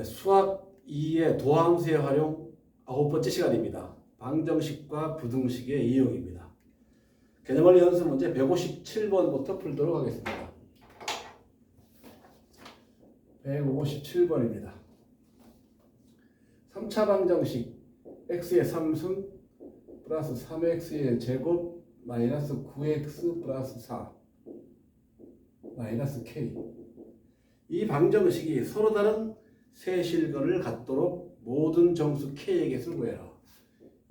수학 2의 도함수의 활용 9번째 시간입니다. 방정식과 부등식의 이용입니다. 개념원리 연습 문제 157번부터 풀도록 하겠습니다. 157번입니다. 3차 방정식 x의 3승 플러스 3x의 제곱 마이너스 9x 플러스 4 마이너스 k. 이 방정식이 서로 다른 세 실근을 갖도록 모든 정수 k의 개수를 구해라.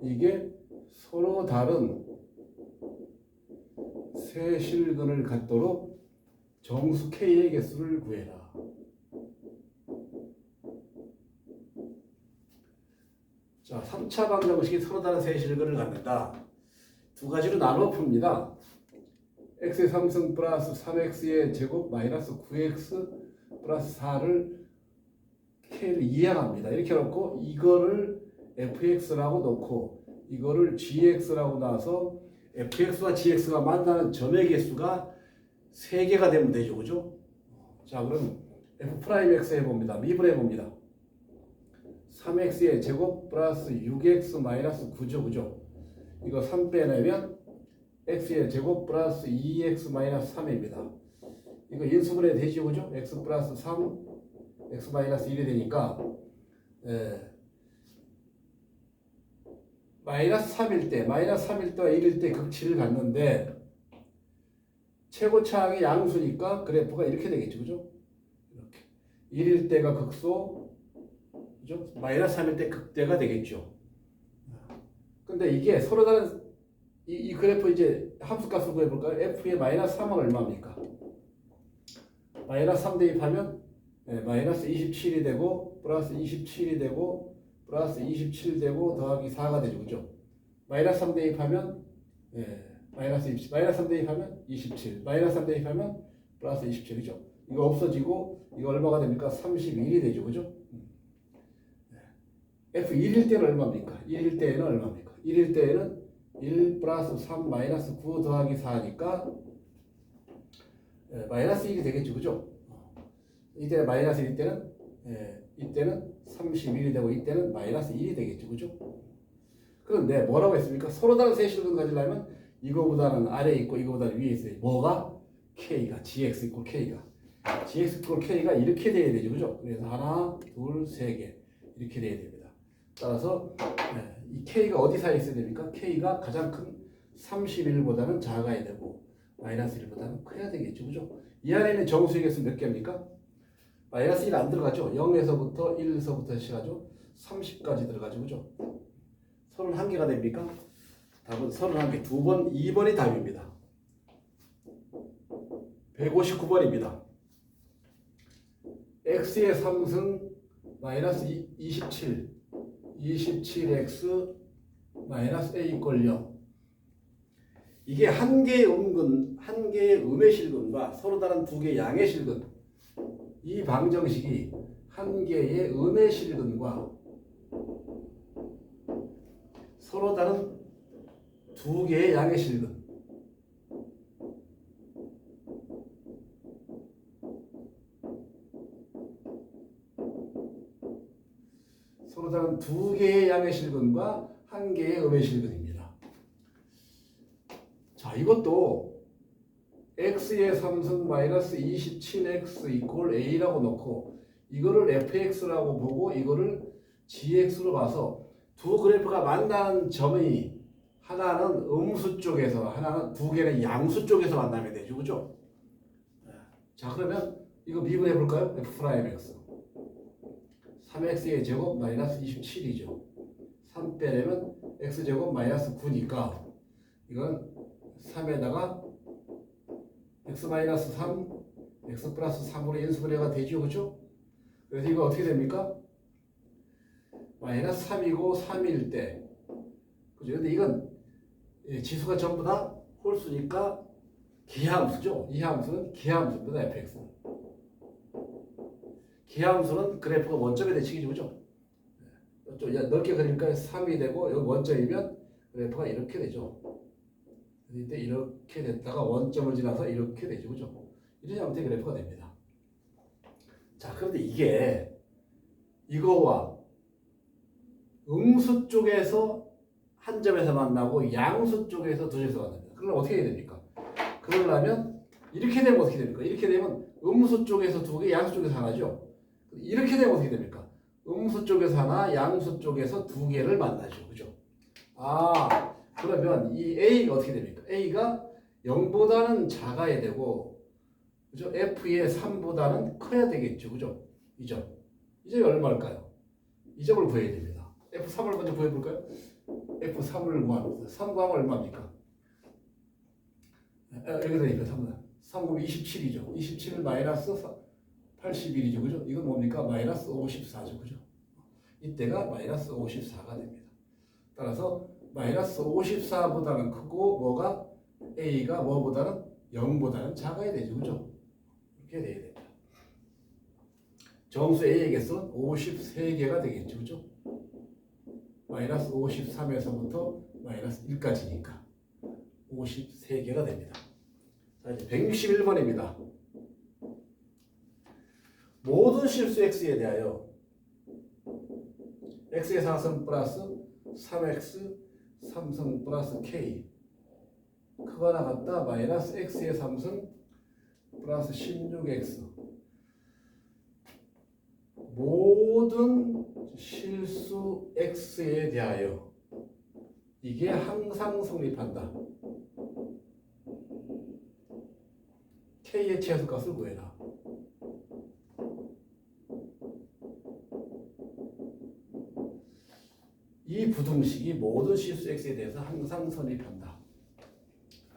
이게 서로 다른 세 실근을 갖도록 정수 k의 개수를 구해라. 자, 3차 방정식이 서로 다른 세 실근을 갖는다. 두 가지로 나눠 풉니다. x의 3승 플러스 3x의 제곱 마이너스 9x 플러스 4를 k를 이항합니다. 이렇게 놓고 이거를 fx라고 놓고 이거를 gx라고 놔서 fx와 gx가 만나는 점의 개수가 3개가 되면 되죠. 그죠? 자, 그럼 f'x 해봅니다. 미분 해봅니다. 3x의 제곱 플러스 6x 마이너스 9죠. 그죠? 이거 3 빼내면 x의 제곱 플러스 2x 마이너스 3입니다. 이거 인수분해 되죠. 그죠? x 플러스 3, x 마이너스 1이 되니까 마이너스 3일 때, 마이너스 3일 때와 1일 때 극치를 갖는데 최고차항이 양수니까 그래프가 이렇게 되겠죠. 그죠? 이렇게. 1일 때가 극소, 그죠? 마이너스 3일 때 극대가 되겠죠. 근데 이게 서로 다른 이 그래프 이제 함수값을 구해볼까요? f의 마이너스 3은 얼마입니까? 마이너스 3 대입하면 마이너스 27이 되고 플러스 27이 되고 플러스 27 되고 더하기 4가 되죠. 그죠? 마이너스 3 대입하면 마이너스 27, 마이너스 3 대입하면 27, 마이너스 3 대입하면 플러스 27, 그죠? 이거 없어지고 이거 얼마가 됩니까? 31이 되죠. 그죠? f 1일 때는 얼마입니까? 1일 때에는 얼마입니까? 1일 때에는 1 플러스 3 마이너스 9 더하기 4니까 마이너스 1이 되겠죠. 그죠? 이때 마이너스 1일 때는 이때는 31이 되고 이때는 마이너스 1이 되겠죠. 그죠? 그런데 뭐라고 했습니까? 서로 다른 세 실근 가지려면 이거보다는 아래에 있고 이거보다는 위에 있어요. 뭐가? k가 gx 이꼴 k가 gx 이꼴 k가 이렇게 돼야 되죠. 그죠? 그래서 하나, 둘, 세 개 이렇게 돼야 됩니다. 따라서 이 k가 어디 사이에 있어야 됩니까? k가 가장 큰 31보다는 작아야 되고 마이너스 1보다는 커야 되겠죠. 그죠? 이 안에 있는 정수의 개수 몇 개입니까? 마이너스 1 안 들어가죠. 0에서부터 1에서부터 시작하죠. 30까지 들어가죠. 그죠? 31개가 됩니까? 답은 31개. 2번, 2번이 답입니다. 159번입니다. x의 3승 마이너스 27 27x 마이너스 a 이꼴 0. 이게 한 개의 음근, 한 개의 음의 실근과 서로 다른 두 개의 양의 실근. 이 방정식이 한 개의 음의 실근과 서로 다른 두 개의 양의 실근. 서로 다른 두 개의 양의 실근과 한 개의 음의 실근입니다. 자, 이것도 x의 3승 마이너스 27x 이꼴 a라고 놓고 이거를 fx라고 보고 이거를 gx로 봐서 두 그래프가 만나는 점이 하나는 음수 쪽에서 하나는 두 개는 양수 쪽에서 만나면 되죠. 그죠? 자, 그러면 이거 미분해 볼까요? f'x 3x의 제곱 마이너스 27이죠. 3 빼내면 x제곱 마이너스 9니까 이건 3에다가 x 마이너스 3, x 플러스 3으로 인수분해가 되죠. 그죠? 그래서 이거 어떻게 됩니까? 마이너스 3이고 3일 때. 그죠? 근데 이건 지수가 전부 다 홀수니까 기하함수죠. 이 함수는 기하함수입니다. fx. 기하함수는 그래프가 원점에 대칭이죠. 그죠? 좀 넓게 그리니까 3이 되고 여기 원점이면 그래프가 이렇게 되죠. 이때 이렇게 됐다가 원점을 지나서 이렇게 되죠. 그죠? 이런 형태의 그래프가 됩니다. 자, 그런데 이게 이거와 음수 쪽에서 한 점에서 만나고 양수 쪽에서 두 점에서 만납니다. 그럼 어떻게 해야 됩니까? 그러려면 이렇게 되면 어떻게 됩니까? 이렇게 되면 음수 쪽에서 두 개, 양수 쪽에서 하나죠. 이렇게 되면 어떻게 됩니까? 음수 쪽에서 하나, 양수 쪽에서 두 개를 만나죠. 그죠? 아, 그러면 이 A가 어떻게 됩니까? A가 0보다는 작아야 되고, 그죠? F의 3보다는 커야 되겠죠. 그죠? 이 점. 이 점이 얼마일까요? 이 점을 구해야 됩니다. F3을 먼저 구해볼까요? F3을 구합니다. 3 구하면 얼마입니까? 여기서 이거 3 구하면 27이죠. 27을 마이너스 81이죠. 그죠? 이건 뭡니까? 마이너스 54죠. 그죠? 이때가 마이너스 54가 됩니다. 따라서 마이너스 54보다는 크고 뭐가 A가 뭐보다는 0보다는 작아야 되죠. 그죠? 이렇게 돼야 됩니다. 정수 A의 개수는 53개가 되겠죠. 그죠? 마이너스 53에서부터 마이너스 1까지니까 53개가 됩니다. 자, 이제 161번입니다. 모든 실수 x에 대하여 x의 4승 플러스 3x 3승 플러스 k 크거나 같다 마이너스 x의 3승 플러스 16x 모든 실수 x에 대하여 이게 항상 성립한다. k의 최소값을 구해라. 이 부등식이 모든 실수 x에 대해서 항상 성립한다.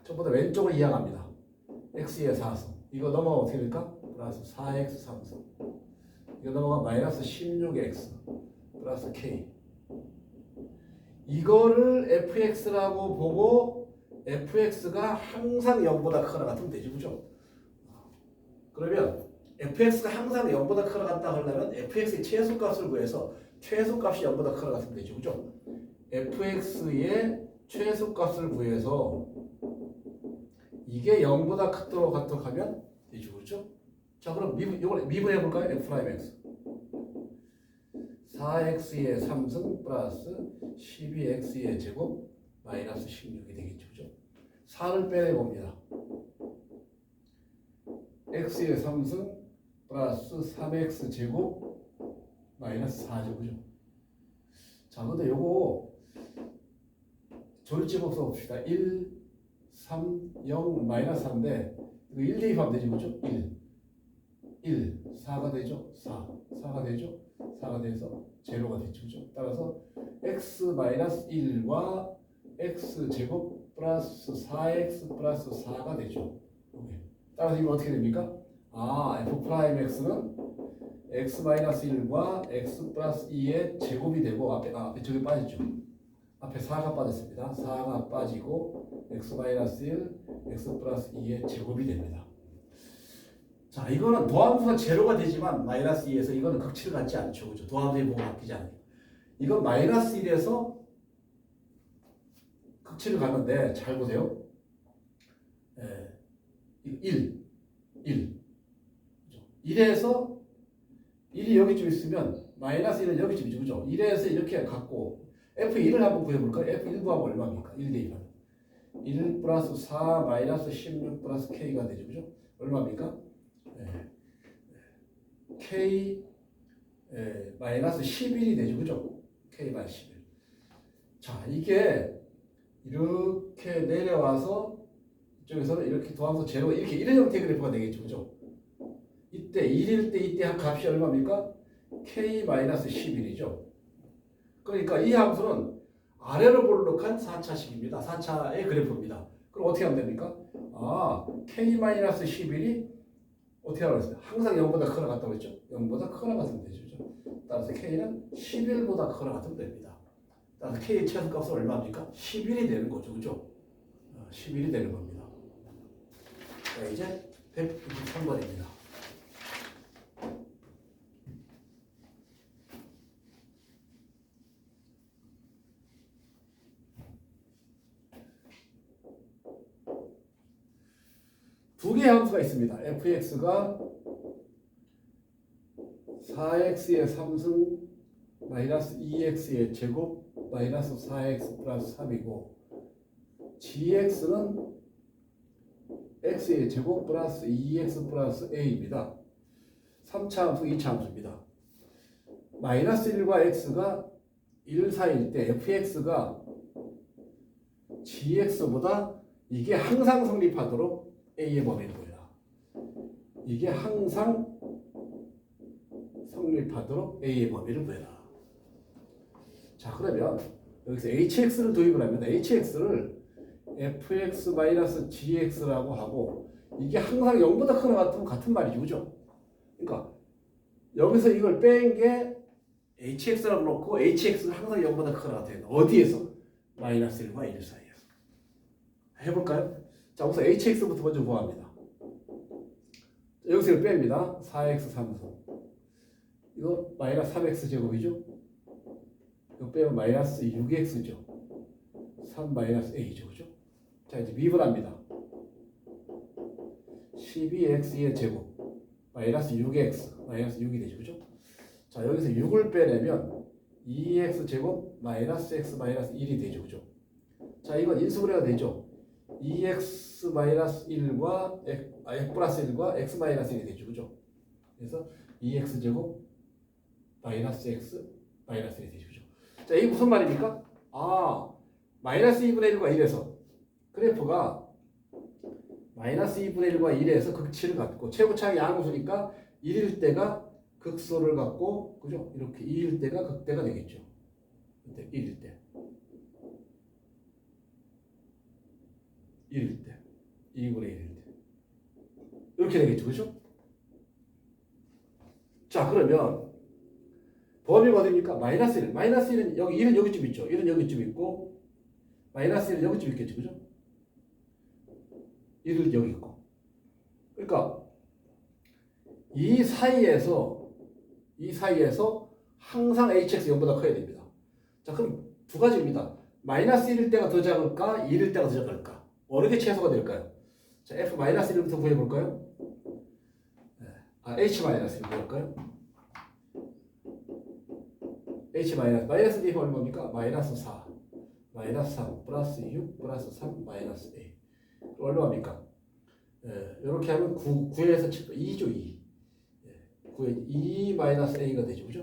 저보다 왼쪽을 이항합니다. x의 4승. 이거 넘어가 어떻게 될까? 플러스 4x 3승. 이거 넘어가 마이너스 16x 플러스 k. 이거를 fx라고 보고 fx가 항상 0보다 크거나 같으면 되지. 그죠? 그러면 fx가 항상 0보다 크거나 같다 하려면 fx의 최소값을 구해서 최소값이 0보다 크거나 같으면 되죠. 그죠? fx의 최소값을 구해서 이게 0보다 크도록 하면 되죠. 그죠? 자, 그럼 미분해 볼까요? f'x 4x의 3승 플러스 12x의 제곱 마이너스 16이 되겠죠. 그죠? 4를 빼내봅니다. x의 3승 플러스 3x 제곱 마이너스 4죠. 그죠? 자, 근데 요거 조립집 써봅시다. 1, 3, 0, 마이너스 4인데 이거 1 대입하면 되죠. 그죠? 1, 4가 되죠. 4가 되죠. 4가 돼서 제로가 됐죠. 그죠? 따라서 x 마이너스 1과 x 제곱 플러스 4x 플러스 4가 되죠. 오케이. 따라서 이거 어떻게 됩니까? f 프라임 x는 x 마이너스 1과 x 플러스 2의 제곱이 되고 앞에 저기 빠졌죠. 앞에 4가 빠졌습니다. 4가 빠지고 x 마이너스 1, x 플러스 2의 제곱이 됩니다. 자, 이거는 도함수가 제로가 되지만 마이너스 2에서 이거는 극치를 갖지 않죠. 그죠? 도함수의 보고 바뀌지 않아요. 이건 마이너스 1에서 극치를 가는데 잘 보세요. 1. 1에서 1이 여기쯤 있으면 마이너스 1은 여기쯤이죠. 그죠? 1에서 이렇게 갖고 F1을 한번 구해볼까요? F1 구하면 얼마입니까? 1 대입하면 1 플러스 4 마이너스 16 플러스 K가 되죠. 그죠? 얼마입니까? K 마이너스 11이 되죠. 그죠? K 마이너스 11. 자, 이게 이렇게 내려와서 이쪽에서는 이렇게 도함수 제로 이렇게 이런 형태의 그래프가 되겠죠. 그죠? 이때 1일 때 이때 한 값이 얼마입니까? K 마이너스 11이죠. 그러니까 이 함수는 아래로 볼록한 4차식입니다. 4차의 그래프입니다. 그럼 어떻게 하면 됩니까? K 마이너스 11이 어떻게 하라고 했어요? 항상 0보다 크거나 같다고 했죠? 0보다 크거나 같으면 되죠. 따라서 K는 11보다 크거나 같으면 됩니다. 따라서 K의 최소값은 얼마입니까? 11이 되는 거죠. 그죠? 11이 되는 겁니다. 자, 이제 163번입니다. 두 개의 함수가 있습니다. fx가 4x의 3승 마이너스 2x의 제곱 마이너스 4x 플러스 3이고 gx는 x의 제곱 플러스 2x 플러스 a입니다. 3차 함수, 2차 함수입니다. 마이너스 1과 x가 1 사이일 때 fx가 gx보다 이게 항상 성립하도록 a의 범위를 보여라. 이게 항상 성립하도록 a의 범위를 구해라. 자, 그러면 여기서 hx를 도입을 하면 hx를 fx-gx라고 하고 이게 항상 0보다 크거나 같으면 같은 말이죠. 그죠? 그러니까 여기서 이걸 뺀 게 hx라고 놓고 hx가 항상 0보다 크거나 같아요. 어디에서? 마이너스 1과 1 사이에서. 해볼까요? 자, 우선 hx부터 먼저 구합니다. 여기서 이걸 뺍니다. 4x 3수. 이거 마이너스 3x 제곱이죠? 이거 빼면 마이너스 6x죠. 3 마이너스 a죠. 그죠? 자, 이제 미분합니다. 12x의 제곱 마이너스 6x 마이너스 6이 되죠. 그죠? 자, 여기서 6을 빼내면 2x 제곱 마이너스 x 마이너스 1이 되죠. 그죠? 자, 이건 인수분해가 되죠. 2x 마이너스 1과 x 플러스 1과 x 마이너스 1이 되죠. 그죠? 그래서 2x 제곱 마이너스 x 마이너스 1이 되죠. 그죠? 자, 이게 무슨 말입니까? 마이너스 2분의 1과 1에서 그래프가 마이너스 2분의 1과 1에서 극치를 갖고 최고차항이 양수니까 1일 때가 극소를 갖고, 그죠? 이렇게 2일 때가 극대가 되겠죠. 1일 때. 1일 때. 2분의 1일 때. 이렇게 되겠죠. 그죠? 자, 그러면 범위가 어디입니까? 마이너스 1. 마이너스 1은 여기 1은 여기쯤 있죠. 1은 여기쯤 있고 마이너스 1은 여기쯤 있겠죠. 그죠? 1은 여기 있고. 그러니까 이 사이에서 항상 hx 0보다 커야 됩니다. 자, 그럼 두 가지입니다. 마이너스 1일 때가 더 작을까? 2일 때가 더 작을까? 어느 게 최소가 될까요? 자, f 마이너스 1부터 구해볼까요? h 마이너스 1 구해볼까요? h 마이너스 d가 얼마입니까? 마이너스 4 마이너스 3 플러스 6 플러스 3 마이너스 a 얼마입니까? 이렇게 하면 9에서 7, 2죠. 2 9에 2 마이너스 a가 되죠. 그죠?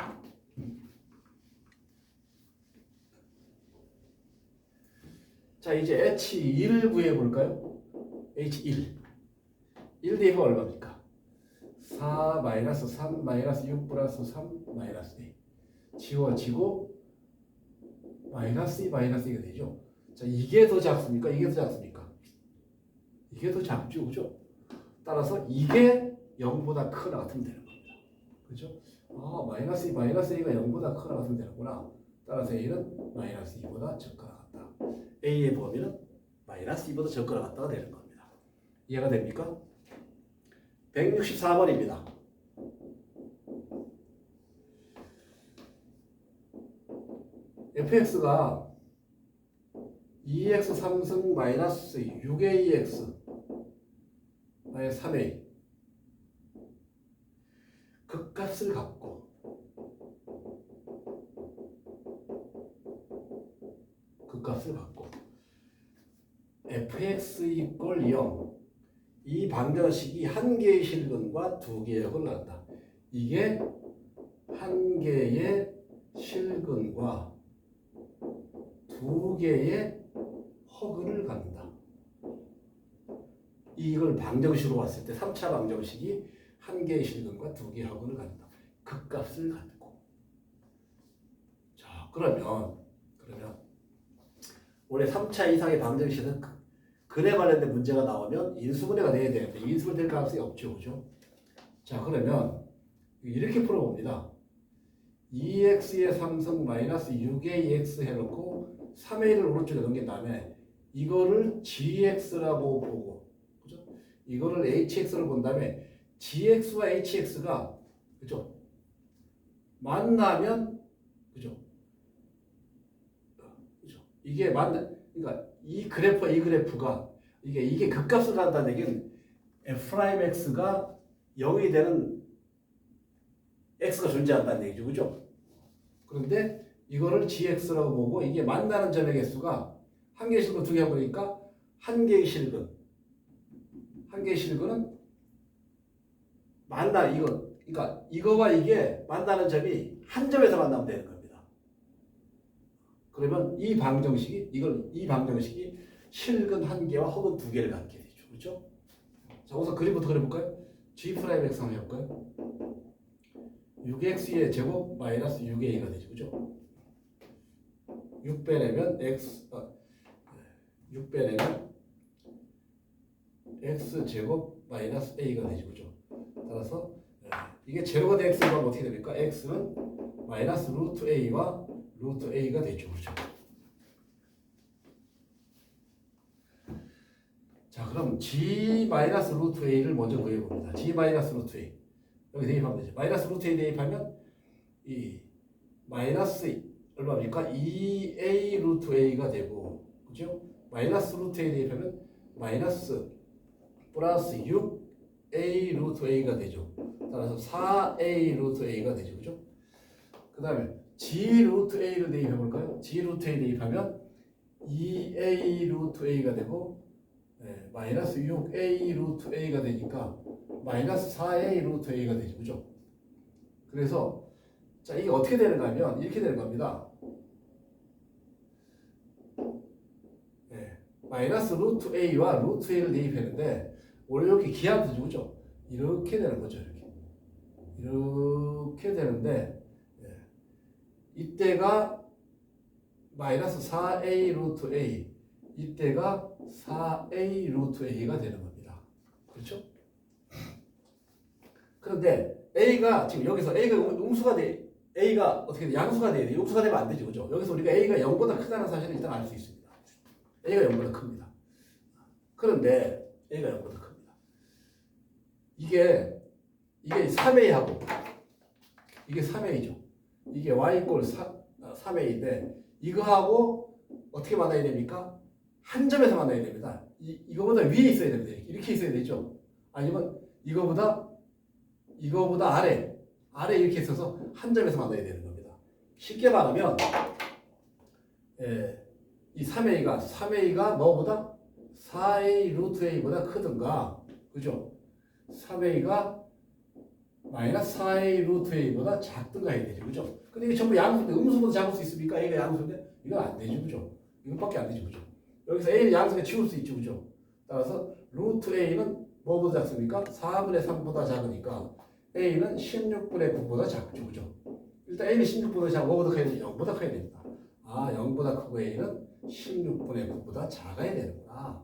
자, 이제 h1을 구해볼까요? h1 1 대입은 얼마입니까? 4 마이너스 3 마이너스 6 플러스 3 마이너스 a 지워지고 마이너스 2 마이너스 2가 되죠. 자, 이게 더 작습니까? 이게 더 작습니까? 이게 더 작죠. 그죠? 따라서 이게 0보다 크거나 같으면 되는 겁니다. 그죠? 마이너스 2 마이너스 2가 0보다 크거나 같으면 되는구나. 따라서 a는 마이너스 2보다 적거나 같다. a의 범위는 마이너스 2보다 적거나 같다가 되는 겁니다. 이해가 됩니까? 164번입니다. fx가 2x 3승 마이너스 6ax 마이너스 3a 극값을 갖고 fx 이퀄 0 이 방정식이 한 개의 실근과 두 개의 허근을 갖다. 이게 한 개의 실근과 두 개의 허근을 갖는다. 이걸 방정식으로 봤을 때 3차 방정식이 한 개의 실근과 두 개의 허근을 갖는다. 극값을 갖고. 자, 그러면 원래 3차 이상의 방정식은 근에 관련된 문제가 나오면 인수분해가 돼야 되는데 인수분해 될 가능성이 없죠. 그죠? 자, 그러면 이렇게 풀어봅니다. 2x의 3승 마이너스 6ax 해놓고 3a를 오른쪽에 넘긴 다음에 이거를 gx라고 보고, 그죠? 이거를 hx로 본 다음에 gx와 hx가, 그죠? 만나면, 그죠? 이게 그러니까 이 그래프와 이 그래프가 이게 극값을 갖는다는 얘기는 f'x가 0이 되는 x가 존재한다는 얘기죠. 그죠? 그런데 이거를 gx라고 보고 이게 만나는 점의 개수가 한 개의 실근 두 개 해보니까 한 개의 실근은 그러니까 이거와 이게 만나는 점이 한 점에서 만나면 되는 겁니다. 그러면 이 방정식이 실근 한 개와 허근 두 개를 갖게 되죠. 그렇죠? 자, 우선 그림부터 그려볼까요? G'X 한번 해볼까요? 6x의 제곱 마이너스 6a가 되죠. 그죠? 6 빼내면 x 제곱 마이너스 a가 되죠. 그죠? 따라서 이게 제로가 된 x가 어떻게 됩니까? x는 마이너스 루트 a와 루트 a가 되죠. 그죠? 자, 그럼 g 마이너스 루트 a를 먼저 구해봅니다. g 마이너스 루트 a 여기 대입하면 되죠. 마이너스 루트 a 대입하면 이 마이너스 얼마입니까? 2a 루트 a가 되고, 그죠? 마이너스 루트 a 대입하면 마이너스 플러스 6a 루트 a가 되죠. 따라서 4a 루트 a가 되죠. 그죠? 그 다음에 g 루트 a를 대입해 볼까요? g 루트 a 대입하면 2a 루트 a가 되고, 마이너스 6a 루트 a가 되니까 마이너스 4a 루트 a가 되죠. 그죠? 그래서 자, 이게 어떻게 되는가 하면 이렇게 되는 겁니다. 마이너스 루트 a와 루트 a를 대입했는데 원래 이렇게 기하도죠. 그죠? 이렇게 되는 거죠. 이렇게 되는데 이때가 마이너스 4a 루트 a 이때가 4a 루트 a가 되는 겁니다. 그렇죠? 그런데 a가 지금 여기서 a가 음수가 a가 어떻게 돼? 양수가 돼야 돼. 음수가 되면 안 되죠. 그죠? 여기서 우리가 a가 0보다 크다는 사실을 일단 알 수 있습니다. a가 0보다 큽니다. 그런데 a가 0보다 큽니다. 이게 3a하고 이게 3a죠. 이게 y 꼴 3a인데 이거하고 어떻게 만나야 됩니까? 한 점에서 만나야 됩니다. 이거보다 위에 있어야 됩니다. 이렇게 있어야 되죠. 아니면 이거보다 아래 이렇게 있어서 한 점에서 만나야 되는 겁니다. 쉽게 말하면 이 3a가 뭐보다 4a 루트 a보다 크든가, 그죠? 3a가 마이너스 4a 루트 a보다 작든가 해야 되죠. 그죠? 근데 이게 전부 양수인데 음수보다 작을 수 있습니까? a가 양수인데 이건 안 되죠. 그죠? 이것밖에 안 되죠. 그죠? 여기서 a는 양수가 치울 수 있죠. 그죠? 따라서 루트 a는 뭐보다 작습니까? 4분의 3보다 작으니까 a는 16분의 9보다 작죠. 그죠? 일단 a는 16보다 작고 뭐보다 커야 되죠? 0보다 커야 됩니다. 0보다 크고 a는 16분의 9보다 작아야 되는구나.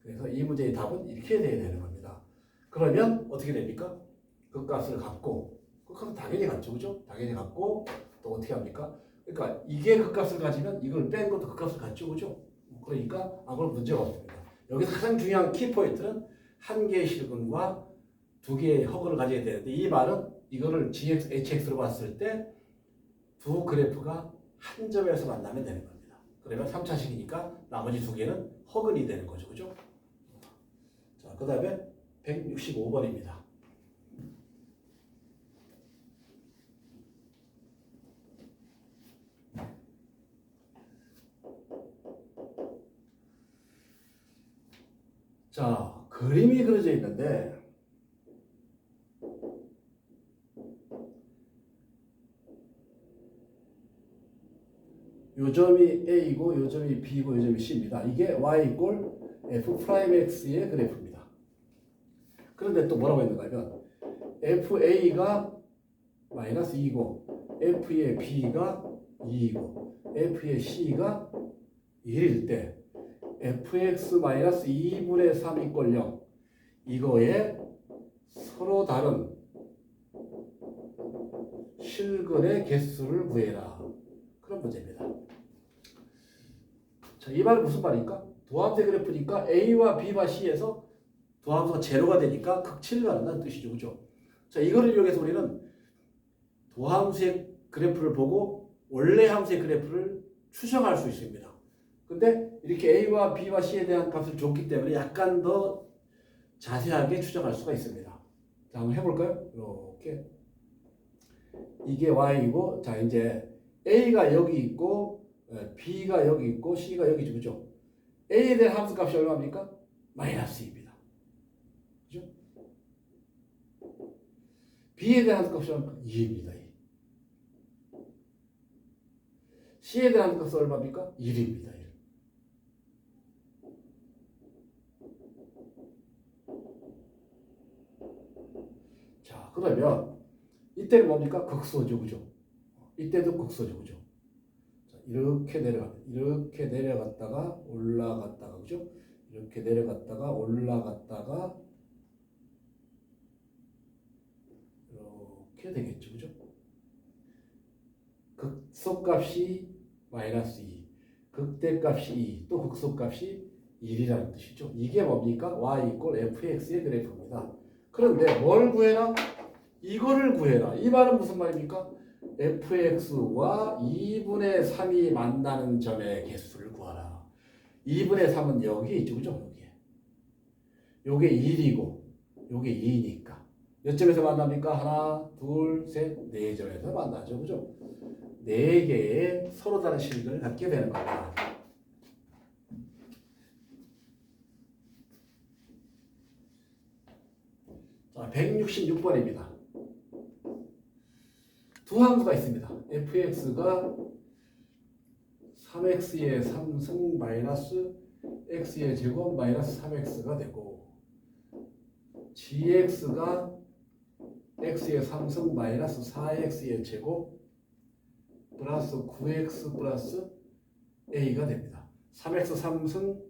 그래서 이 문제의 답은 이렇게 돼야 되는 겁니다. 그러면 어떻게 됩니까? 그 값을 갖고, 그 값은 당연히 갖죠. 그죠? 당연히 갖고, 또 어떻게 합니까? 그러니까 이게 그 값을 가지면 이걸 뺀 것도 그 값을 갖죠. 그죠? 그러니까 그건 문제가 없습니다. 여기서 가장 중요한 키포인트는 한 개의 실근과 두 개의 허근을 가져야 되는데 이 말은 이거를 gx, hx로 봤을 때 두 그래프가 한 점에서 만나면 되는 겁니다. 그러면 3차식이니까 나머지 두 개는 허근이 되는 거죠. 그죠? 자, 그 다음에 165번입니다. 자, 그림이 그려져 있는데 요점이 A이고 요점이 B이고 요점이 C입니다. 이게 Y 꼴 F'X의 그래프입니다. 그런데 또 뭐라고 했는가 하면 FA가 마이너스 2고 F의 B가 2이고 F의 C가 1일 때 fx 마이너스 2분의 3 이꼴 0 이거에 서로 다른 실근의 개수를 구해라. 그런 문제입니다. 자, 이 말은 무슨 말입니까? 도함수 그래프니까 A와 B와 C에서 도함수가 제로가 되니까 극치를 갖는다는 뜻이죠. 그죠? 자, 이거를 이용해서 우리는 도함수의 그래프를 보고 원래 함수의 그래프를 추정할 수 있습니다. 근데 이렇게 A와 B와 C에 대한 값을 줬기 때문에 약간 더 자세하게 추정할 수가 있습니다. 자, 한번 해볼까요? 이렇게 이게 Y이고, 자 이제 A가 여기 있고 B가 여기 있고 C가 여기 있죠. 그죠? A에 대한 함수값이 얼마입니까? 마이너스 2입니다. 그죠? B에 대한 함수값이 얼마입니까? 2입니다. 2. C에 대한 함수값이 얼마입니까? 1입니다. 1. 자, 그러면 이때는 뭡니까? 극소죠. 그죠? 이때도 극소죠. 그죠? 자, 이렇게 내려갔다가 올라갔다가 그죠? 이렇게 내려갔다가 올라갔다가 이렇게 되겠죠. 그죠? 극소값이 마이너스 2, 극대값이 2, 또 극소값이 1이라는 뜻이죠. 이게 뭡니까? y 이꼴 fx의 그래프입니다. 그런데 뭘 구해라? 이거를 구해라. 이 말은 무슨 말입니까? fx와 2분의 3이 만나는 점의 개수를 구하라. 2분의 3은 여기 있죠. 그죠? 여기에. 요게 1이고 요게 2니까. 몇 점에서 만납니까? 하나, 둘, 셋, 네 점에서 만나죠. 그죠? 네 개의 서로 다른 실근을 갖게 되는 겁니다. 자, 166번입니다. 두 함수가 있습니다. fx가 3x의 3승 마이너스 x의 제곱 마이너스 3x가 되고 gx가 x의 3승 마이너스 4x의 제곱 플러스 9x 플러스 a가 됩니다. 3x 3승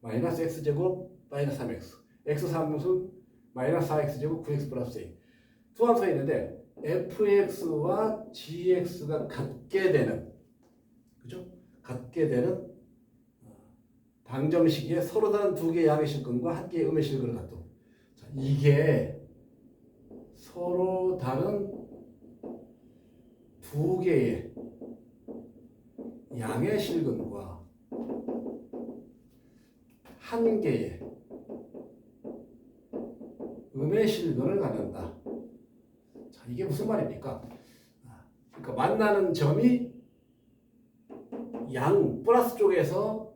마이너스 x제곱 마이너스 3x x 3승 마이너스 4x제곱 9x 플러스 a 두 함수가 있는데 fx와 gx가 같게 되는 그죠? 같게 되는 방정식의 서로 다른 두 개의 양의 실근과 한 개의 음의 실근을 갖도 자, 이게 서로 다른 두 개의 양의 실근과 한 개의 음의 실근을 갖는다. 자, 이게 무슨 말입니까? 그러니까 만나는 점이 양 플러스 쪽에서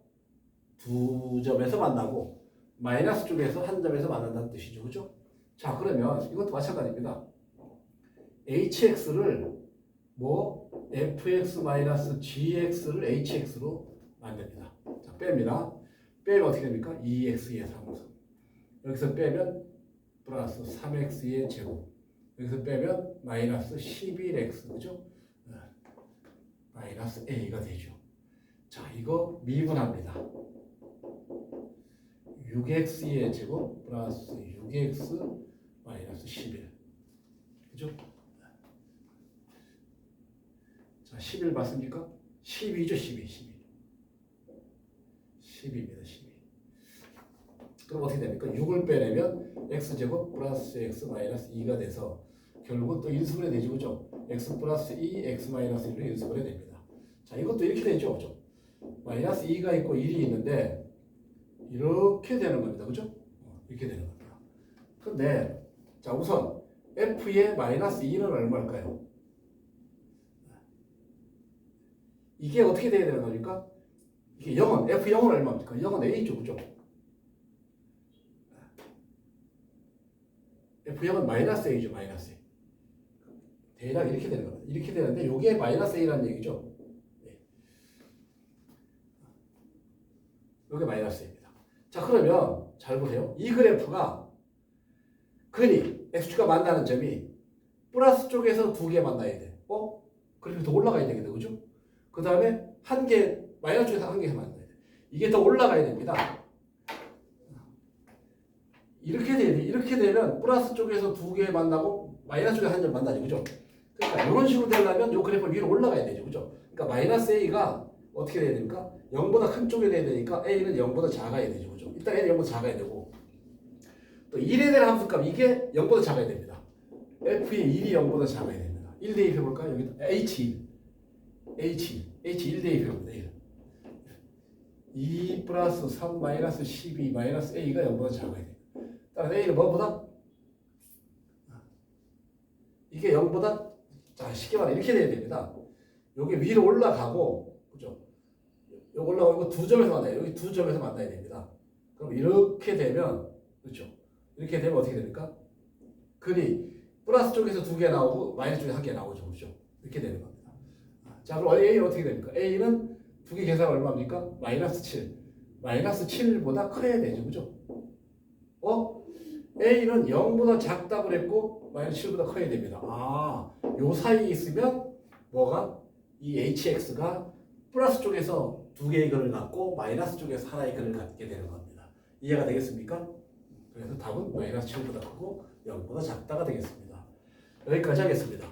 두 점에서 만나고 마이너스 쪽에서 한 점에서 만난다는 뜻이죠. 그죠? 자, 그러면 이것도 마찬가지입니다. hx를 뭐 fx-gx를 hx로 만듭니다. 자, 뺍니다. 빼면 어떻게 됩니까? 2x의 3승. 여기서 빼면 플러스 3x의 제곱. 여기서 빼면 마이너스 11x. 그죠? 마이너스 a가 되죠. 자, 이거 미분합니다. 6x의 제곱 플러스 6x 마이너스 11. 그죠? 자, 11 맞습니까? 12죠, 12. 12입니다, 12. 그럼 어떻게 됩니까? 6을 빼내면 x제곱 플러스 x 마이너스 2가 돼서 결국은 또 인수분해 되죠, 그죠? x 플러스 2, x 마이너스 1로 인수분해 됩니다. 자, 이것도 이렇게 되죠, 그죠? 마이너스 2가 있고 1이 있는데 이렇게 되는 겁니다, 그죠? 이렇게 되는 겁니다. 근데 자, 우선 f의 마이너스 2는 얼마일까요? 이게 어떻게 돼야 되는 겁니까? 이게 0은 f0은 얼마입니까? 0은 a죠, 그죠? f0은 마이너스 a죠, 마이너스 a. 대략 이렇게 되는 겁니다. 이렇게 되는데 이게 마이너스 a라는 얘기죠. 네. 이게 마이너스 a입니다. 자, 그러면 잘 보세요. 이 그래프가 근이 x축과 만나는 점이 플러스 쪽에서 두 개 만나야 돼. 그래서 더 올라가야 되겠다, 그죠? 그 다음에 한 개, 마이너스 쪽에서 한 개에서 만나야 돼. 이게 더 올라가야 됩니다. 이렇게 돼야 돼. 이렇게 되면 플러스 쪽에서 두 개 만나고 마이너스 쪽에서 한 점 만나죠, 그죠? 그러니까 이런 식으로 되려면 이 그래프 위로 올라가야 되죠, 그죠? 그러니까 마이너스 a가 어떻게 돼야 됩니까? 0보다 큰 쪽에 돼야 되니까 a는 0보다 작아야 되죠, 그죠? 일단 a는 0보다 작아야 되고 또 1에 대한 함수값 이게 0보다 작아야 됩니다. f의 1이 0보다 작아야 됩니다. 1 대입해볼까요? 여기 h 1 대입해봅니다. 1. 2 플러스 3 마이너스 12 마이너스 a가 0보다 작아야 됩니다. 따라서 a는 뭐보다? 이게 0보다 자, 쉽게 말해 이렇게 돼야 됩니다. 여기 위로 올라가고, 그죠? 여기 올라가고 이거 두 점에서 만나요. 여기 두 점에서 만나야 됩니다. 그럼 이렇게 되면, 그렇죠? 이렇게 되면 어떻게 됩니까? 글이 플러스 쪽에서 두 개 나오고 마이너스 쪽에 한 개 나오죠, 그렇죠? 이렇게 되는 겁니다. 자, 그럼 A는 어떻게 됩니까? A는 두 개 계산 얼마입니까? 마이너스 7. 마이너스 7보다 커야 되죠, 그죠? A는 0보다 작다고 그랬고 마이너스 7보다 커야 됩니다. 요 사이에 있으면 뭐가? 이 hx가 플러스 쪽에서 두 개의 글을 갖고 마이너스 쪽에서 하나의 글을 갖게 되는 겁니다. 이해가 되겠습니까? 그래서 답은 마이너스 7보다 크고 0보다 작다가 되겠습니다. 여기까지 하겠습니다.